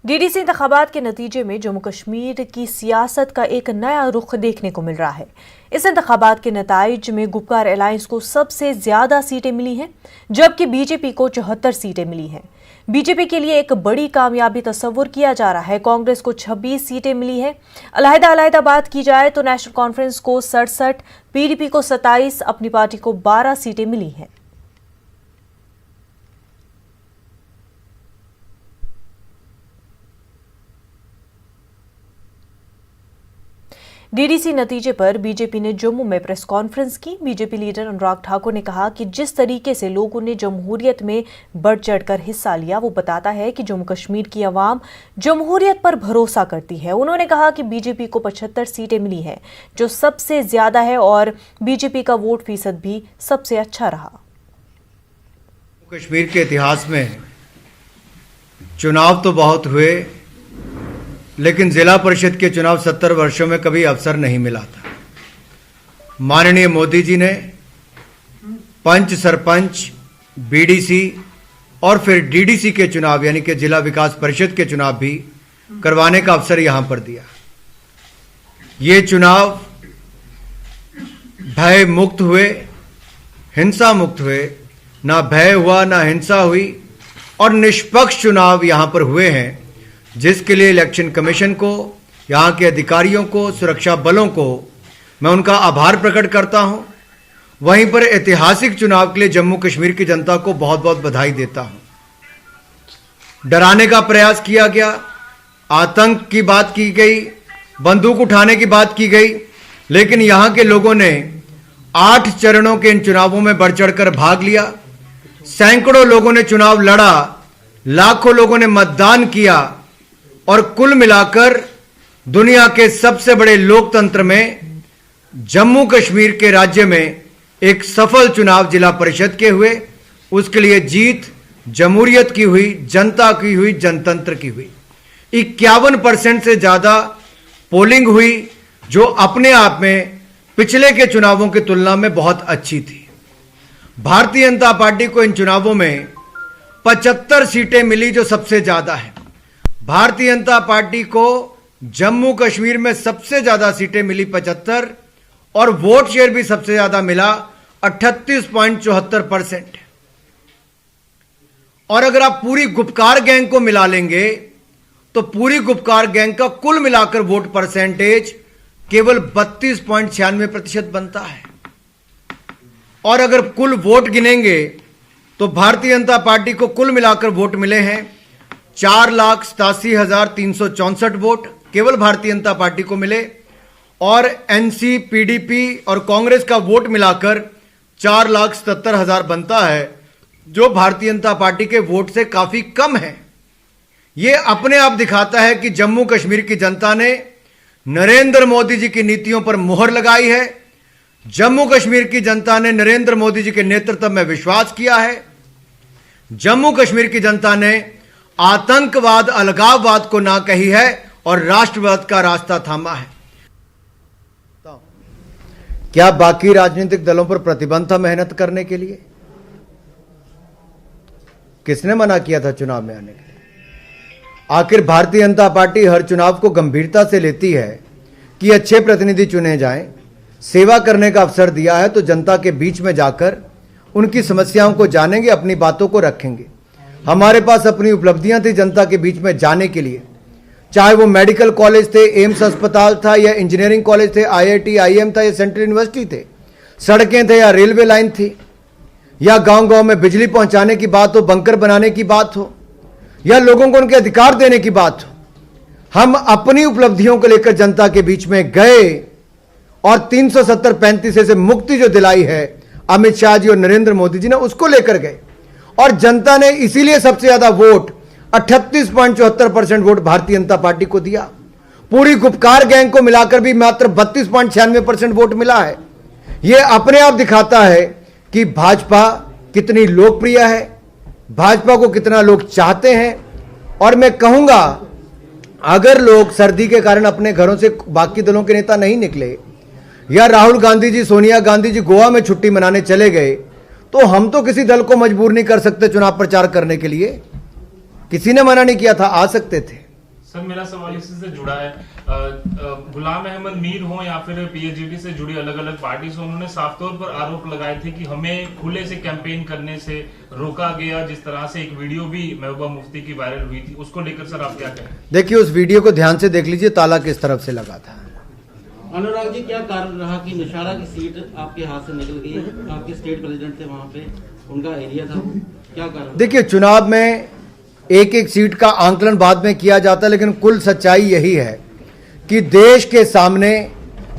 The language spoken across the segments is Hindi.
डीडीसी इंतखाबात के नतीजे में जम्मू कश्मीर की सियासत का एक नया रुख देखने को मिल रहा है। इस इंतखाबात के नताइज में गुपकार अलायंस को सबसे ज्यादा सीटें मिली हैं, जबकि बीजेपी को 74 सीटें मिली हैं। बीजेपी के लिए एक बड़ी कामयाबी तस्वुर किया जा रहा है। कांग्रेस को 26 सीटें मिली हैं। अलहदा बात की जाए तो नेशनल कॉन्फ्रेंस को 67, पीडीपी को 27, अपनी पार्टी को 12 सीटें मिली हैं। डीडीसी नतीजे पर बीजेपी ने जम्मू में प्रेस कॉन्फ्रेंस की। बीजेपी लीडर अनुराग ठाकुर ने कहा कि जिस तरीके से लोगों ने जमहूरियत में बढ़ चढ़कर हिस्सा लिया, वो बताता है कि जम्मू कश्मीर की आवाम जमहूरियत पर भरोसा करती है। उन्होंने कहा कि बीजेपी को 75 सीटें मिली हैं, जो सबसे ज्यादा है, और बीजेपी का वोट फीसद भी सबसे अच्छा रहा। कश्मीर के इतिहास में चुनाव तो बहुत हुए, लेकिन जिला परिषद के चुनाव 70 वर्षों में कभी अवसर नहीं मिला था। माननीय मोदी जी ने पंच, सरपंच, बीडीसी और फिर डीडीसी के चुनाव यानी कि जिला विकास परिषद के चुनाव भी करवाने का अवसर यहां पर दिया। ये चुनाव भय मुक्त हुए, हिंसा मुक्त हुए, ना भय हुआ ना हिंसा हुई, और निष्पक्ष चुनाव यहां पर हुए हैं, जिसके लिए इलेक्शन कमीशन को, यहाँ के अधिकारियों को, सुरक्षा बलों को मैं उनका आभार प्रकट करता हूं। वहीं पर ऐतिहासिक चुनाव के लिए जम्मू कश्मीर की जनता को बहुत बहुत बधाई देता हूं। डराने का प्रयास किया गया, आतंक की बात की गई, बंदूक उठाने की बात की गई, लेकिन यहाँ के लोगों ने 8 चरणों के इन चुनावों में बढ़ चढ़कर भाग लिया। सैकड़ों लोगों ने चुनाव लड़ा, लाखों लोगों ने मतदान किया, और कुल मिलाकर दुनिया के सबसे बड़े लोकतंत्र में जम्मू कश्मीर के राज्य में एक सफल चुनाव जिला परिषद के हुए। उसके लिए जीत जमहूरियत की हुई, जनता की हुई, जनतंत्र की हुई। 51% से ज्यादा पोलिंग हुई, जो अपने आप में पिछले के चुनावों की तुलना में बहुत अच्छी थी। भारतीय जनता पार्टी को इन चुनावों में 75 सीटें मिली, जो सबसे ज्यादा है। भारतीय जनता पार्टी को जम्मू कश्मीर में सबसे ज्यादा सीटें मिली 75, और वोट शेयर भी सबसे ज्यादा मिला 38.74%। और अगर आप पूरी गुपकार गैंग को मिला लेंगे तो पूरी गुपकार गैंग का कुल मिलाकर वोट परसेंटेज केवल 32.96% बनता है। और अगर कुल वोट गिनेंगे तो भारतीय जनता पार्टी को कुल मिलाकर वोट मिले हैं 4,87,364 वोट केवल भारतीय जनता पार्टी को मिले, और एनसी, पीडीपी और कांग्रेस का वोट मिलाकर 4,77,000 बनता है, जो भारतीय जनता पार्टी के वोट से काफी कम है। यह अपने आप दिखाता है कि जम्मू कश्मीर की जनता ने नरेंद्र मोदी जी की नीतियों पर मुहर लगाई है। जम्मू कश्मीर की जनता ने नरेंद्र मोदी जी के नेतृत्व में विश्वास किया है। जम्मू कश्मीर की जनता ने आतंकवाद, अलगाववाद को ना कही है और राष्ट्रवाद का रास्ता थामा है। क्या बाकी राजनीतिक दलों पर प्रतिबंध था मेहनत करने के लिए? किसने मना किया था चुनाव में आने के लिए? आखिर भारतीय जनता पार्टी हर चुनाव को गंभीरता से लेती है कि अच्छे प्रतिनिधि चुने जाएं। सेवा करने का अवसर दिया है तो जनता के बीच में जाकर उनकी समस्याओं को जानेंगे, अपनी बातों को रखेंगे। हमारे पास अपनी उपलब्धियां थी जनता के बीच में जाने के लिए, चाहे वो मेडिकल कॉलेज थे, एम्स अस्पताल था, या इंजीनियरिंग कॉलेज थे, आईआईटी, आईएम था, या सेंट्रल यूनिवर्सिटी थे, सड़कें थे या रेलवे लाइन थी, या गांव-गांव में बिजली पहुंचाने की बात हो, बंकर बनाने की बात हो, या लोगों को उनके अधिकार देने की बात हो। हम अपनी उपलब्धियों को लेकर जनता के बीच में गए और 370-35 से मुक्ति जो दिलाई है अमित शाह जी और नरेंद्र मोदी जी ने, उसको लेकर गए, और जनता ने इसीलिए सबसे ज्यादा vote 38.74% vote Bharatiya Janata party को दिया। पूरी गुपकार गैंग को मिलाकर भी मात्र 32.96% वोट मिला है। यह अपने आप दिखाता है कि भाजपा कितनी लोकप्रिय है, भाजपा को कितना लोग चाहते हैं। और मैं कहूंगा, अगर लोग सर्दी के कारण अपने घरों से बाकी दलों के नेता नहीं निकले, या राहुल गांधी जी, सोनिया गांधी जी गोवा में छुट्टी मनाने चले गए, तो हम तो किसी दल को मजबूर नहीं कर सकते चुनाव प्रचार करने के लिए। किसी ने मना नहीं किया था, आ सकते थे। सर मेरा सवाल इसी से जुड़ा है। गुलाम अहमद मीर हो या फिर पीएचडी से जुड़ी अलग अलग पार्टी से, उन्होंने साफ तौर पर आरोप लगाए थे कि हमें खुले से कैंपेन करने से रोका गया। जिस तरह से एक वीडियो भी महबूबा मुफ्ती की वायरल हुई थी, उसको लेकर सर आप क्या कहें? देखिए, उस वीडियो को ध्यान से देख लीजिए, ताला किस तरफ से लगा था। अनुराग जी, क्या कारण रहा कि नौशहरा की सीट आपके हाथ से निकल गई? आपके स्टेट प्रेसिडेंट थे वहां पे, उनका एरिया था, क्या कारण? देखिए, चुनाव में एक एक सीट का आंकलन बाद में किया जाता है, लेकिन कुल सच्चाई यही है कि देश के सामने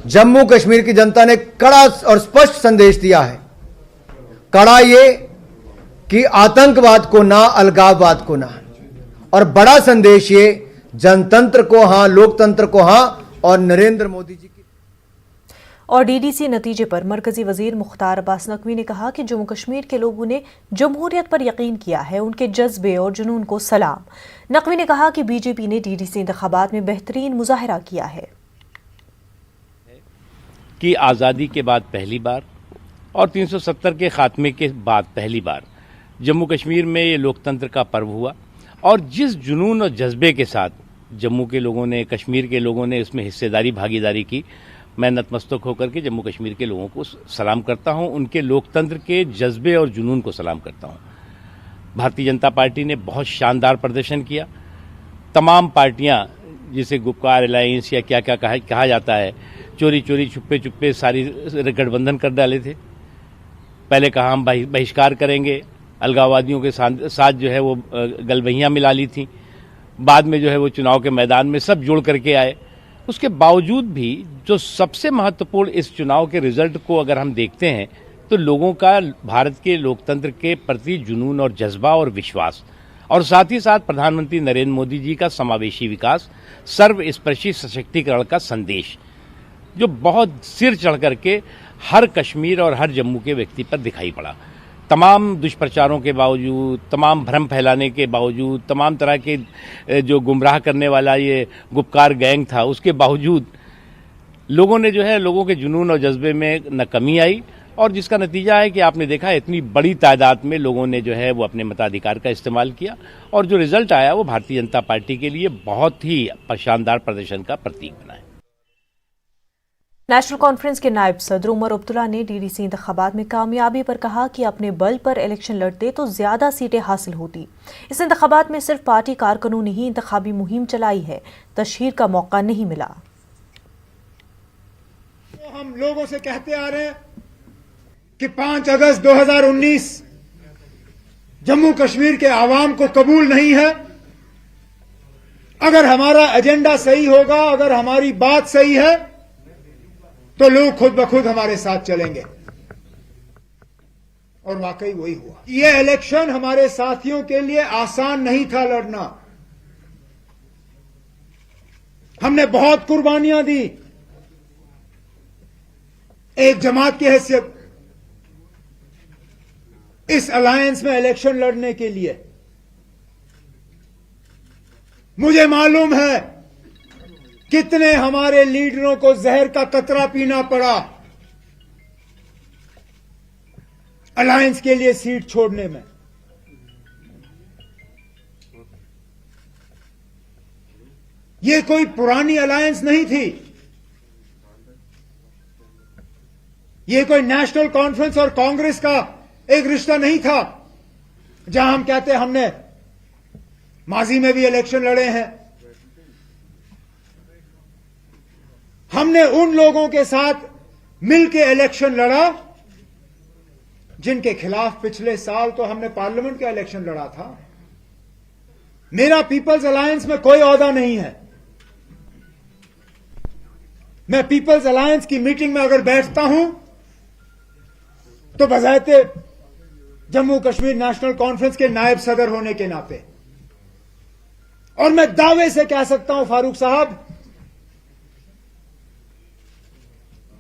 जम्मू कश्मीर की जनता ने कड़ा और स्पष्ट संदेश दिया है। कड़ा ये कि आतंकवाद को ना, अलगाववाद को ना, और बड़ा संदेश ये जनतंत्र को हां, लोकतंत्र को हां, और नरेंद्र मोदी जी की। और डीडीसी नतीजे पर मरकजी वजीर मुख्तार अब्बास नकवी ने कहा कि जम्मू कश्मीर के लोगों ने जमहूरियत पर यकीन किया है, उनके जज्बे और जुनून को सलाम। नकवी ने कहा कि बीजेपी ने डीडीसी इंतखाबात में बेहतरीन मुजाहरा किया है कि आज़ादी के बाद पहली बार और 370 के खात्मे के बाद पहली बार जम्मू कश्मीर में ये लोकतंत्र का पर्व हुआ, और जिस जुनून और जज्बे के साथ जम्मू के लोगों ने, कश्मीर के लोगों ने इसमें हिस्सेदारी, भागीदारी की, मैं नतमस्तक होकर के जम्मू कश्मीर के लोगों को सलाम करता हूं, उनके लोकतंत्र के जज्बे और जुनून को सलाम करता हूं। भारतीय जनता पार्टी ने बहुत शानदार प्रदर्शन किया। तमाम पार्टियां, जिसे गुपकार अलायंस या क्या क्या कहा जाता है, चोरी चोरी छुपे छुपे सारी गठबंधन कर डाले थे। पहले कहा हम बहिष्कार करेंगे, अलगाववादियों के साथ जो है वो गलबहियां मिला ली थी। बाद में जो है वो चुनाव के मैदान में सब जोड़ करके आए। उसके बावजूद भी जो सबसे महत्वपूर्ण इस चुनाव के रिजल्ट को अगर हम देखते हैं तो लोगों का भारत के लोकतंत्र के प्रति जुनून और जज्बा और विश्वास, और साथ ही साथ प्रधानमंत्री नरेंद्र मोदी जी का समावेशी विकास, सर्वस्पर्शी सशक्तिकरण का संदेश, जो बहुत सिर चढ़ करके हर कश्मीर और हर जम्मू के व्यक्ति पर दिखाई पड़ा। तमाम दुष्प्रचारों के बावजूद, तमाम भ्रम फैलाने के बावजूद, तमाम तरह के जो गुमराह करने वाला ये गुपकार गैंग था, उसके बावजूद लोगों ने जो है, लोगों के जुनून और जज्बे में न कमी आई, और जिसका नतीजा है कि आपने देखा इतनी बड़ी तादाद में लोगों ने जो है वो अपने मताधिकार का इस्तेमाल किया, और जो रिजल्ट आया वो भारतीय जनता पार्टी के लिए बहुत ही शानदार प्रदर्शन का प्रतीक बना है। नेशनल कॉन्फ्रेंस के नायब सदर उमर अब्दुल्ला ने डीडीसी इंतखाबात में कामयाबी पर कहा कि अपने बल पर इलेक्शन लड़ते तो ज्यादा सीटें हासिल होती। इस इंतखाबात में सिर्फ पार्टी कारकुनों ने ही इंतखाबी मुहिम चलाई है, तशहीर का मौका नहीं मिला। तो हम लोगों से कहते आ रहे हैं कि 5 अगस्त 2019 जम्मू कश्मीर के आवाम को कबूल नहीं है। अगर हमारा एजेंडा सही होगा, अगर हमारी बात सही है, तो लोग खुद ब खुद हमारे साथ चलेंगे, और वाकई वही हुआ। ये इलेक्शन हमारे साथियों के लिए आसान नहीं था लड़ना। हमने बहुत कुर्बानियां दी एक जमात की हैसियत इस अलायंस में इलेक्शन लड़ने के लिए। मुझे मालूम है कितने हमारे लीडरों को जहर का कतरा पीना पड़ा अलायंस के लिए सीट छोड़ने में। ये कोई पुरानी अलायंस नहीं थी, ये कोई नेशनल कॉन्फ्रेंस और कांग्रेस का एक रिश्ता नहीं था जहां हम कहते हमने माजी में भी इलेक्शन लड़े हैं। हमने उन लोगों के साथ मिलकर इलेक्शन लड़ा जिनके खिलाफ पिछले साल तो हमने पार्लियामेंट का इलेक्शन लड़ा था। मेरा पीपल्स अलायंस में कोई ओहदा नहीं है। मैं पीपल्स अलायंस की मीटिंग में अगर बैठता हूं तो बजाते जम्मू कश्मीर नेशनल कॉन्फ्रेंस के नायब सदर होने के नाते, और मैं दावे से कह सकता हूं फारूक साहब,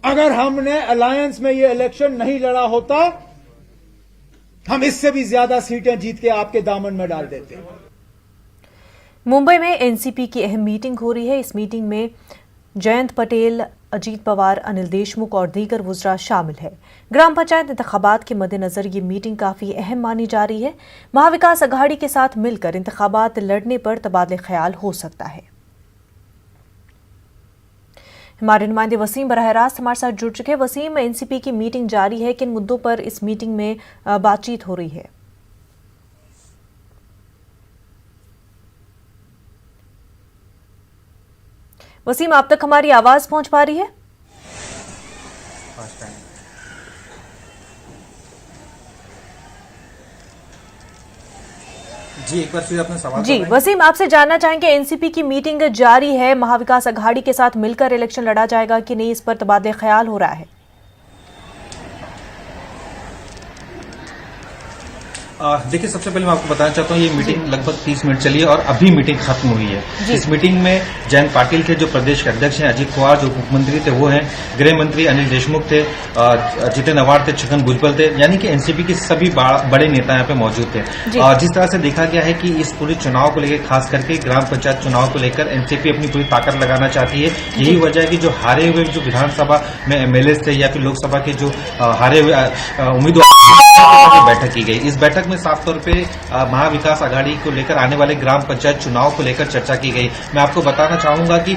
अगर हमने अलायंस में ये इलेक्शन नहीं लड़ा होता, हम इससे भी ज्यादा सीटें जीत के आपके दामन में डाल देते। मुंबई में एनसीपी की अहम मीटिंग हो रही है। इस मीटिंग में जयंत पटेल, अजीत पवार, अनिल देशमुख और दीगर वुज़रा शामिल है। ग्राम पंचायत इंतखाबात के मद्देनजर ये मीटिंग काफी अहम मानी जा रही है। महाविकास अघाड़ी के साथ मिलकर इंतखाबात लड़ने पर तबादले ख्याल हो सकता है। हमारे नुमाइंदे वसीम बराह रास्त हमारे साथ जुड़ चुके हैं। वसीम, एनसीपी की मीटिंग जारी है, किन मुद्दों पर इस मीटिंग में बातचीत हो रही है? वसीम, आप तक हमारी आवाज पहुंच पा रही है? जी, एक बार फिर अपना सवाल जी वसीम, आपसे जानना चाहेंगे, एनसीपी की मीटिंग जारी है, महाविकास अघाड़ी के साथ मिलकर इलेक्शन लड़ा जाएगा कि नहीं, इस पर तबादले ख्याल हो रहा है? देखिए, सबसे पहले मैं आपको बताना चाहता हूँ ये मीटिंग लगभग 30 मिनट चली है और अभी मीटिंग खत्म हुई है। इस मीटिंग में जयंत पाटिल थे जो प्रदेश के अध्यक्ष हैं, अजित पवार जो मुख्यमंत्री थे वो हैं, गृह मंत्री अनिल देशमुख थे, जितेंद्र अवार्ड थे, छगन भुजबल थे, यानी कि एनसीपी के सभी बड़े नेता यहाँ पे मौजूद थे। जिस तरह से देखा गया है कि इस पूरे चुनाव को लेकर, खास करके ग्राम पंचायत चुनाव को लेकर एनसीपी अपनी पूरी ताकत लगाना चाहती है। यही वजह है कि जो हारे हुए जो विधानसभा में एमएलए थे या फिर लोकसभा के जो हारे हुए उम्मीदवार बैठक की गई। इस बैठक में साफ तौर पे महाविकास अघाड़ी को लेकर आने वाले ग्राम पंचायत चुनाव को लेकर चर्चा की गई। मैं आपको बताना चाहूंगा कि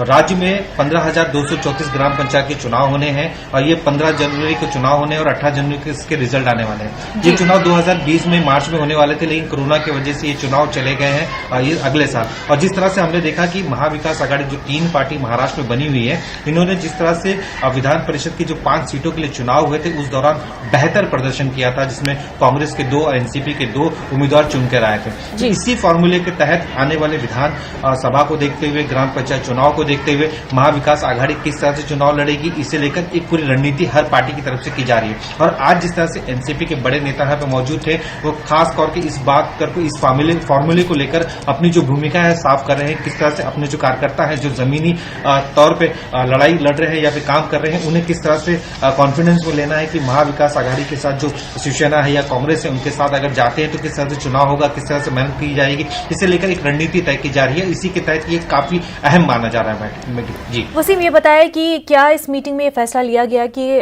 राज्य में 15,234 ग्राम पंचायत के चुनाव होने हैं और ये 15 जनवरी को चुनाव होने और 18 जनवरी को इसके रिजल्ट आने वाले हैं। ये चुनाव 2020 में मार्च में होने वाले थे, लेकिन कोरोना की वजह से ये चुनाव चले गए हैं ये अगले साल। और जिस तरह से हमने देखा कि महाविकास अघाड़ी जो 3 पार्टी महाराष्ट्र में बनी हुई है, इन्होंने जिस तरह से विधान परिषद की जो 5 सीटों के लिए चुनाव हुए थे उस दौरान बेहतर प्रदर्शन किया था, जिसमें कांग्रेस के 2 और एनसीपी के 2 उम्मीदवार चुनकर आए थे। तो इसी फॉर्मूले के तहत आने वाले विधान सभा को देखते हुए, ग्राम पंचायत चुनाव को देखते हुए महाविकास अघाड़ी किस तरह से चुनाव लड़ेगी, इसे लेकर एक पूरी रणनीति हर पार्टी की तरफ से की जा रही है। और आज जिस तरह से एनसीपी के बड़े नेता यहाँ पे मौजूद थे, वो खास तौर पर इस बात कर इस फॉर्मूले को लेकर अपनी जो भूमिका है साफ कर रहे हैं। किस तरह से अपने जो कार्यकर्ता है जो जमीनी तौर पर लड़ाई लड़ रहे हैं या फिर काम कर रहे हैं, उन्हें किस तरह से कॉन्फिडेंस को लेना है कि महाविकास अघाड़ी के साथ जो शिवसेना है या कांग्रेस है उनके साथ अगर जाते हैं तो किस तरह से चुनाव होगा, किस तरह से मेहनत की जाएगी, इसे लेकर एक रणनीति तय की जा रही है। इसी के तहत ये काफी अहम माना जा रहा है। जी वसीम, ये बताया कि क्या इस मीटिंग में फैसला लिया गया कि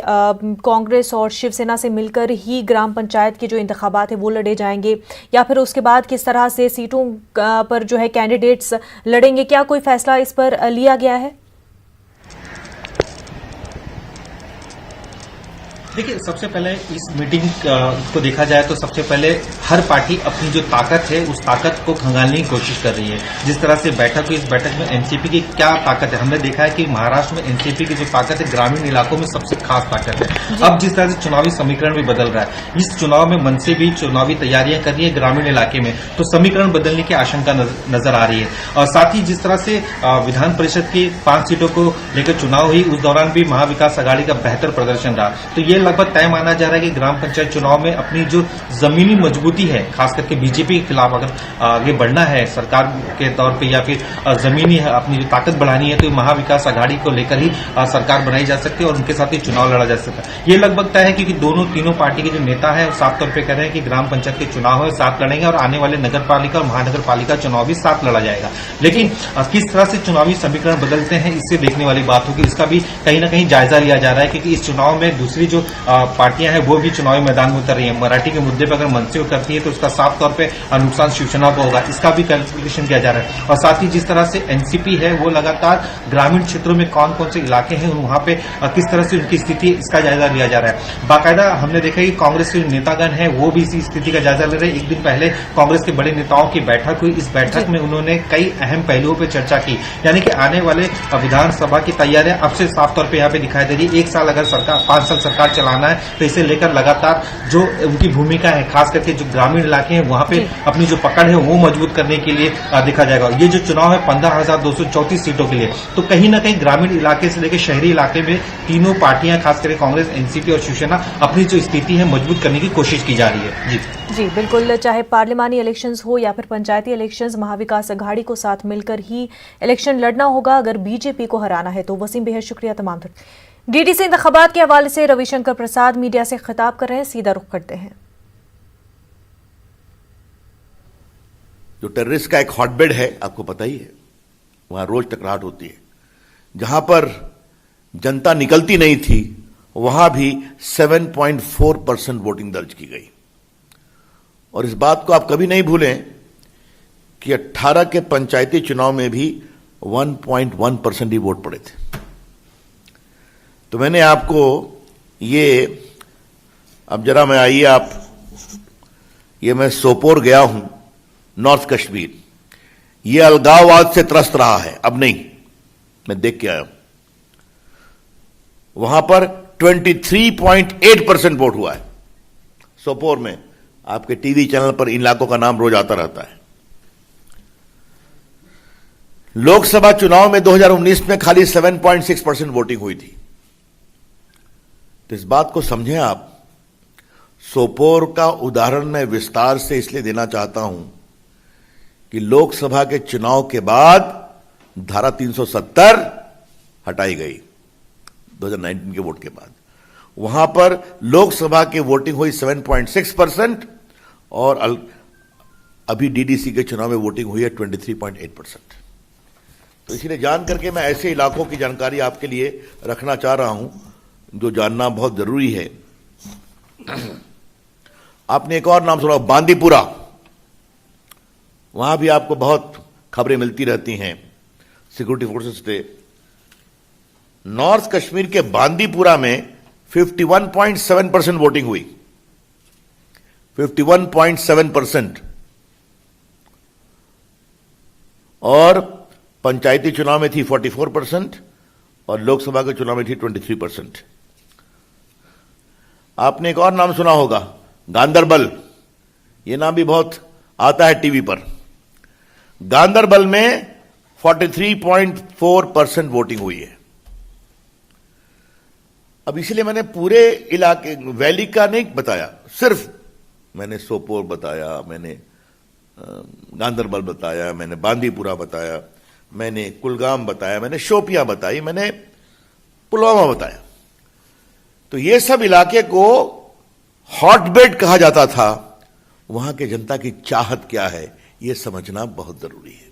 कांग्रेस और शिवसेना से मिलकर ही ग्राम पंचायत के जो इंतखाबात है वो लड़े जाएंगे, या फिर उसके बाद किस तरह से सीटों पर जो है कैंडिडेट्स लड़ेंगे, क्या कोई फैसला इस पर लिया गया है? देखिए, सबसे पहले इस मीटिंग को देखा जाए तो सबसे पहले हर पार्टी अपनी जो ताकत है उस ताकत को खंगालने की कोशिश कर रही है। जिस तरह से बैठक हुई, इस बैठक में एनसीपी की क्या ताकत है, हमने देखा है कि महाराष्ट्र में एनसीपी की जो ताकत है ग्रामीण इलाकों में सबसे खास ताकत है। अब जिस तरह से चुनावी समीकरण भी बदल रहा है, इस चुनाव में मन से भी चुनावी तैयारियां कर रही है ग्रामीण इलाके में, तो समीकरण बदलने की आशंका नजर आ रही है। और साथ ही जिस तरह से विधान परिषद की 5 सीटों को लेकर चुनाव हुई, उस दौरान भी महाविकास अघाड़ी का बेहतर प्रदर्शन रहा। तो ये लगभग तय माना जा रहा है कि ग्राम पंचायत चुनाव में अपनी जो जमीनी मजबूती है, खास करके बीजेपी के खिलाफ अगर आगे बढ़ना है सरकार के तौर पे या फिर जमीनी अपनी जो ताकत बढ़ानी है, तो महाविकास अघाड़ी को लेकर ही सरकार बनाई जा सकती है और उनके साथ ही चुनाव लड़ा जा सकता है। ये लगभग तय है क्योंकि तीनों पार्टी के जो नेता है साफ तौर पर कह रहे हैं कि ग्राम पंचायत के चुनाव है साथ लड़ेंगे और आने वाले नगर पालिका और महानगर पालिका चुनाव भी साथ लड़ा जाएगा। लेकिन किस तरह से चुनावी समीकरण बदलते हैं, इससे देखने वाली बात होगी। इसका भी कहीं ना कहीं जायजा लिया जा रहा है क्योंकि इस चुनाव में दूसरी जो पार्टियां हैं वो भी चुनावी मैदान में उतर रही है। मराठी के मुद्दे पर अगर मन से उतरती है तो उसका साफ तौर पे नुकसान शिवसेना को होगा, इसका भी कैलकुलेशन किया जा रहा है। और साथ ही जिस तरह से एनसीपी है वो लगातार ग्रामीण क्षेत्रों में कौन कौन से इलाके हैं वहां पे किस तरह से उनकी स्थिति, इसका जायजा लिया जा रहा है। बाकायदा हमने देखा कि कांग्रेस के नेतागण हैं वो भी इसी स्थिति का जायजा ले रहे हैं। एक दिन पहले कांग्रेस के बड़े नेताओं की बैठक हुई, इस बैठक में उन्होंने कई अहम पहलुओं पर चर्चा की, यानी कि आने वाले विधानसभा की तैयारियां अब से साफ तौर पर यहाँ पे दिखाई दे रही है। 1 साल अगर सरकार 5 साल सरकार चलाना है तो इसे लेकर लगातार जो उनकी भूमिका है, खास करके जो ग्रामीण इलाके हैं वहां पे अपनी जो पकड़ है वो मजबूत करने के लिए देखा जाएगा। ये जो चुनाव है 15,234 सीटों के लिए, तो कहीं ना कहीं ग्रामीण इलाके से लेकर शहरी इलाके में तीनों पार्टियां, खास करके कांग्रेस, एनसीपी और शिवसेना, अपनी जो स्थिति है मजबूत करने की कोशिश की जा रही है। जी बिल्कुल, चाहे पार्लिमानी इलेक्शंस हो या फिर पंचायती इलेक्शंस, महाविकास अघाड़ी को साथ मिलकर ही इलेक्शन लड़ना होगा अगर बीजेपी को हराना है। तो वसीम, बेहद शुक्रिया तमाम। डीडीसी इंतखाबात के हवाले से रविशंकर प्रसाद मीडिया से खिताब कर रहे हैं, सीधा रुख करते हैं। जो टेररिस्ट का एक हॉटबेड है, आपको पता ही है, वहां रोज टकराहट होती है। जहां पर जनता निकलती नहीं थी वहां भी 7.4% वोटिंग दर्ज की गई। और इस बात को आप कभी नहीं भूलें कि 18 के पंचायती चुनाव में भी 1.1% ही वोट पड़े थे। तो मैंने आपको ये, अब जरा मैं आइए आप, ये मैं सोपोर गया हूं, नॉर्थ कश्मीर, ये अलगाववाद से त्रस्त रहा है, अब नहीं, मैं देख के आया हूं। वहां पर 23.8% वोट हुआ है सोपोर में। आपके टीवी चैनल पर इन इलाकों का नाम रोज आता रहता है। लोकसभा चुनाव में 2019 में खाली 7.6% वोटिंग हुई थी। तो इस बात को समझें आप। सोपोर का उदाहरण मैं विस्तार से इसलिए देना चाहता हूं कि लोकसभा के चुनाव के बाद धारा 370 हटाई गई 2019 के वोट के बाद। वहां पर लोकसभा की वोटिंग हुई 7.6% और अभी डीडीसी के चुनाव में वोटिंग हुई है 23.8%। तो इसलिए जान करके मैं ऐसे इलाकों की जानकारी आपके लिए रखना चाह रहा हूं जो जानना बहुत जरूरी है। आपने एक और नाम सुना, बांदीपुरा। वहां भी आपको बहुत खबरें मिलती रहती हैं सिक्योरिटी फोर्सेस से। नॉर्थ कश्मीर के बांदीपुरा में 51.7% वोटिंग हुई, 51.7%। और पंचायती चुनाव में थी 44% और लोकसभा के चुनाव में थी 23%। आपने एक और नाम सुना होगा, गांदरबल। यह नाम भी बहुत आता है टीवी पर। गांदरबल में 43.4% वोटिंग हुई है। अब इसलिए मैंने पूरे इलाके वैली का नहीं बताया, सिर्फ मैंने सोपोर बताया, मैंने गांदरबल बताया, मैंने बांदीपुरा बताया, मैंने कुलगाम बताया, मैंने शोपियां बताई, मैंने पुलवामा बताया। तो ये सब इलाके को हॉटबेड कहा जाता था। वहां के जनता की चाहत क्या है यह समझना बहुत जरूरी है।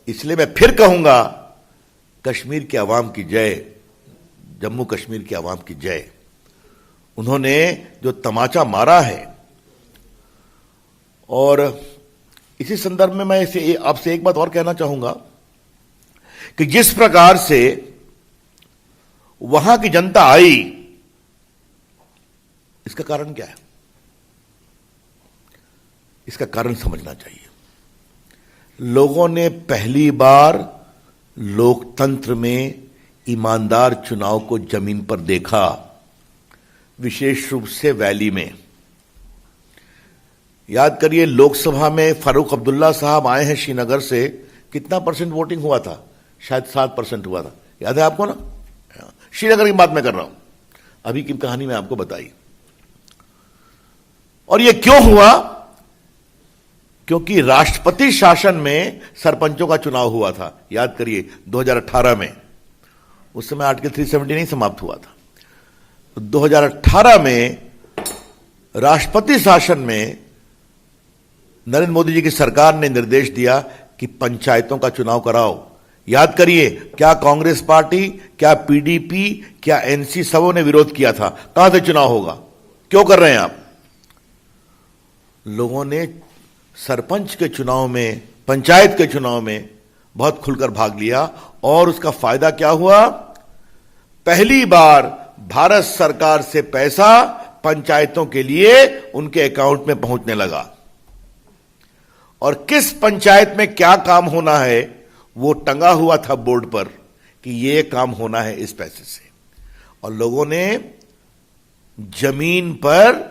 इसलिए मैं फिर कहूंगा, कश्मीर के अवाम की जय, जम्मू कश्मीर के अवाम की जय। उन्होंने जो तमाचा मारा है, और इसी संदर्भ में मैं आपसे एक बात और कहना चाहूंगा कि जिस प्रकार से वहां की जनता आई, इसका कारण क्या है? इसका कारण समझना चाहिए। लोगों ने पहली बार लोकतंत्र में ईमानदार चुनाव को जमीन पर देखा, विशेष रूप से वैली में। याद करिए, लोकसभा में फारूक अब्दुल्ला साहब आए हैं श्रीनगर से, कितना परसेंट वोटिंग हुआ था? शायद 7% हुआ था। याद है आपको ना? श्रीनगर की बात मैं कर रहा हूं, अभी की कहानी मैं आपको बताई। और यह क्यों हुआ? क्योंकि राष्ट्रपति शासन में सरपंचों का चुनाव हुआ था। याद करिए 2018 में, उस समय आर्टिकल 370 नहीं समाप्त हुआ था। 2018 में राष्ट्रपति शासन में नरेंद्र मोदी जी की सरकार ने निर्देश दिया कि पंचायतों का चुनाव कराओ। याद करिए, क्या कांग्रेस पार्टी, क्या पीडीपी, क्या एनसी, सबों ने विरोध किया था। कहां से चुनाव होगा? क्यों कर रहे हैं आप? लोगों ने सरपंच के चुनाव में, पंचायत के चुनाव में बहुत खुलकर भाग लिया, और उसका फायदा क्या हुआ? पहली बार भारत सरकार से पैसा पंचायतों के लिए उनके अकाउंट में पहुंचने लगा। और किस पंचायत में क्या काम होना है वो टंगा हुआ था बोर्ड पर कि ये काम होना है इस पैसे से। और लोगों ने जमीन पर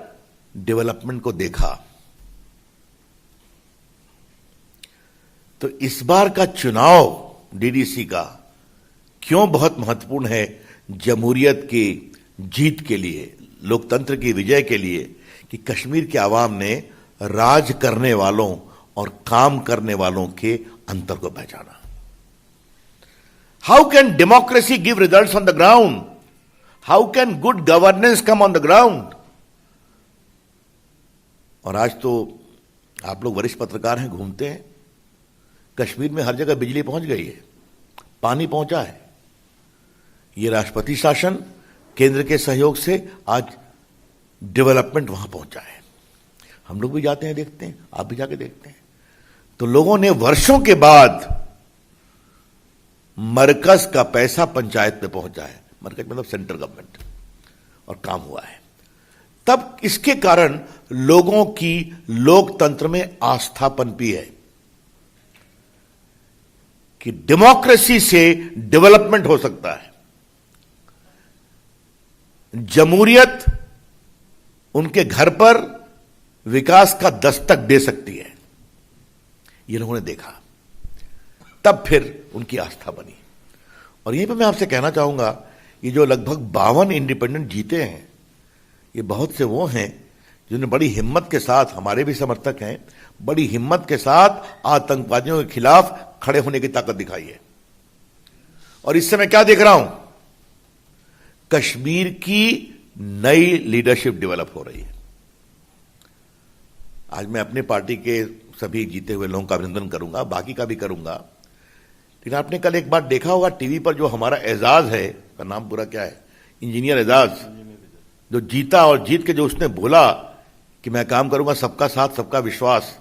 डेवलपमेंट को देखा। तो इस बार का चुनाव डीडीसी का क्यों बहुत महत्वपूर्ण है? जमहूरियत की जीत के लिए, लोकतंत्र की विजय के लिए, कि कश्मीर के आवाम ने राज करने वालों और काम करने वालों के अंतर को पहचाना। How can democracy give results on the ground? How can good governance come on the ground? और आज तो आप लोग वरिष्ठ पत्रकार हैं, घूमते हैं, कश्मीर में हर जगह बिजली पहुंच गई है, पानी पहुंचा है। ये राष्ट्रपति शासन, केंद्र के सहयोग से आज डेवलपमेंट वहां पहुंचा है। हम लोग भी जाते हैं, देखते हैं, आप भी जाके देखते हैं। तो लोगों ने वर्षों के बाद मरकज का पैसा पंचायत में पहुंच जाए, मरकज मतलब सेंट्रल गवर्नमेंट, और काम हुआ है। तब इसके कारण लोगों की लोकतंत्र में आस्था पनपी है कि डेमोक्रेसी से डेवलपमेंट हो सकता है, जमहूरियत उनके घर पर विकास का दस्तक दे सकती है। ये लोगों ने देखा, तब फिर उनकी आस्था बनी। और यहीं पर मैं आपसे कहना चाहूंगा, ये जो लगभग 52 इंडिपेंडेंट जीते हैं, ये बहुत से वो हैं जिन्होंने बड़ी हिम्मत के साथ, हमारे भी समर्थक हैं, बड़ी हिम्मत के साथ आतंकवादियों के खिलाफ खड़े होने की ताकत दिखाई है। और इससे मैं क्या देख रहा हूं, कश्मीर की नई लीडरशिप डेवलप हो रही है। आज मैं अपने पार्टी के सभी जीते हुए लोगों का अभिनंदन करूंगा, बाकी का भी करूंगा। लेकिन आपने कल एक बात देखा होगा टीवी पर, जो हमारा एजाज है, का नाम पूरा क्या है, इंजीनियर एजाज, जो जीता और जीत के जो उसने बोला कि मैं काम करूंगा सबका साथ सबका विश्वास,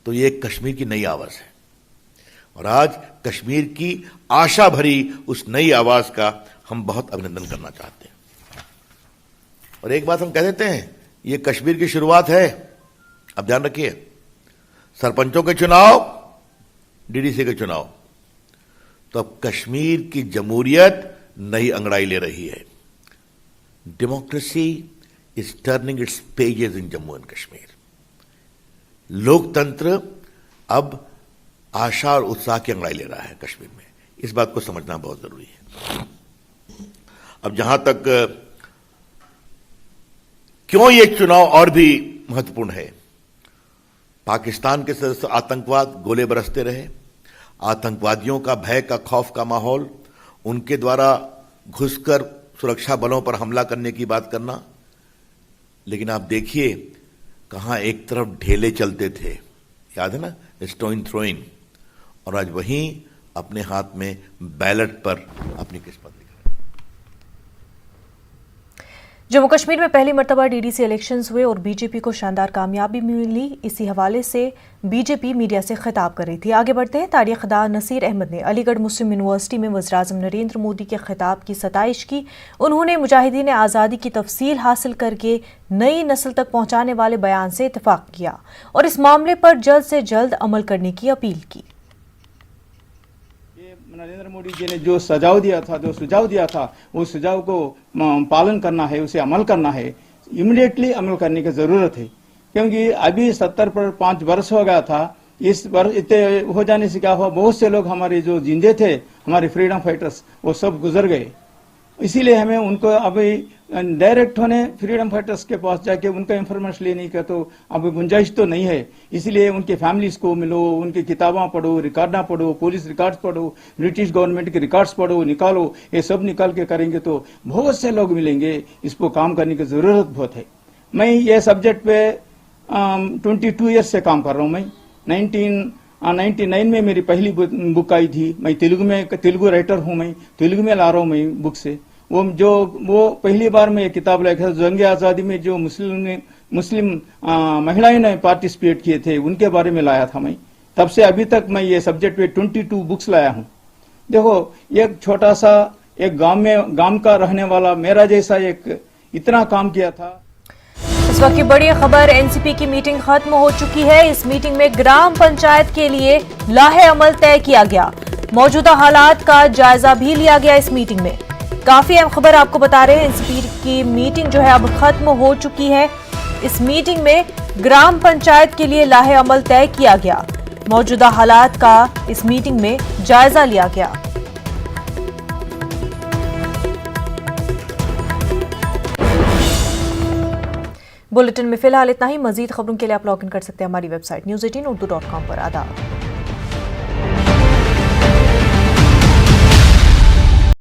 तो ये एक कश्मीर की नई आवाज है। और आज कश्मीर की आशा भरी उस नई आवाज का हम बहुत अभिनंदन करना चाहते हैं। और एक बात हम कह देते हैं, ये कश्मीर की शुरुआत है। अब ध्यान रखिए, सरपंचों के चुनाव, डीडीसी के चुनाव, तो अब कश्मीर की जमहूरियत नई अंगड़ाई ले रही है। Democracy is turning it's pages in Jammu and Kashmir. लोकतंत्र अब आशा और उत्साह की अंगड़ाई ले रहा है कश्मीर में। इस बात को समझना बहुत जरूरी है। अब जहां तक क्यों ये चुनाव और भी महत्वपूर्ण है, पाकिस्तान के सदस्य आतंकवाद, गोले बरसते रहे, आतंकवादियों का भय का, खौफ का माहौल, उनके द्वारा घुसकर सुरक्षा बलों पर हमला करने की बात करना। लेकिन आप देखिए कहां एक तरफ ढेले चलते थे, याद है ना, स्टोन थ्रोइंग, और आज वहीं अपने हाथ में बैलेट पर अपनी किस्मत लिखा। जम्मू कश्मीर में पहली मर्तबा डीडीसी इलेक्शंस हुए और बीजेपी को शानदार कामयाबी मिली। इसी हवाले से बीजेपी मीडिया से खिताब कर रही थी। आगे बढ़ते हैं। तारीखदार नसीर अहमद ने अलीगढ़ मुस्लिम यूनिवर्सिटी में वज़ीर-ए-आज़म नरेंद्र मोदी के खिताब की सताइश की। उन्होंने मुजाहिदीन आज़ादी की तफसील हासिल करके नई नस्ल तक पहुंचाने वाले बयान से इत्तफाक किया और इस मामले पर जल्द से जल्द अमल करने की अपील की। नरेंद्र मोदी जी ने जो सुझाव दिया था उस सुझाव को पालन करना है, उसे अमल करना है, इमीडिएटली अमल करने की जरूरत है। क्योंकि अभी 70 पर 5 वर्ष हो गया था। इस वर्ष इतने हो जाने से क्या हुआ, बहुत से लोग हमारे जो जिंदे थे, हमारे फ्रीडम फाइटर्स, वो सब गुजर गए। इसीलिए हमें उनको अभी डायरेक्ट होने फ्रीडम फाइटर्स के पास जाके उनका इंफॉर्मेशन लेने का तो अभी गुंजाइश तो नहीं है। इसलिए उनके फैमिलीज को मिलो, उनकी किताबें पढ़ो, रिकॉर्डा पढ़ो, पुलिस रिकॉर्ड्स पढ़ो, ब्रिटिश गवर्नमेंट के रिकॉर्ड्स पढ़ो, निकालो। ये सब निकाल के करेंगे तो बहुत से लोग मिलेंगे। इस पर काम करने की जरूरत बहुत है। मैं ये सब्जेक्ट पे 22 ईयर्स से काम कर रहा हूँ। मैं 1999 में मेरी पहली बुक आई थी। मैं तेलुगु राइटर हूँ। मैं तेलुगु में ला रहा हूँ मैं बुक से। वो पहली बार मैं ये किताब लाया था। जंग आजादी में जो मुस्लिम महिलाएं ने पार्टिसिपेट किए थे, उनके बारे में लाया था मैं। तब से अभी तक मैं ये सब्जेक्ट पे 22 बुक्स लाया हूँ। देखो, एक छोटा सा एक गांव का रहने वाला मेरा जैसा एक इतना काम किया था। इस वक्त की बड़ी खबर, एनसीपी की मीटिंग खत्म हो चुकी है। इस मीटिंग में ग्राम पंचायत के लिए लाहे अमल तय किया गया। मौजूदा हालात का जायजा भी लिया गया इस मीटिंग में। काफी अहम खबर आपको बता रहे हैं, एनसीपी की मीटिंग जो है अब खत्म हो चुकी है। इस मीटिंग में ग्राम पंचायत के लिए लाहे अमल तय किया गया। मौजूदा हालात का इस मीटिंग में जायजा लिया गया। बुलेटिन में फिलहाल इतना ही। मजीद खबरों के लिए आप लॉग इन कर सकते हैं हमारी वेबसाइट news18urdu.com पर। आदाब।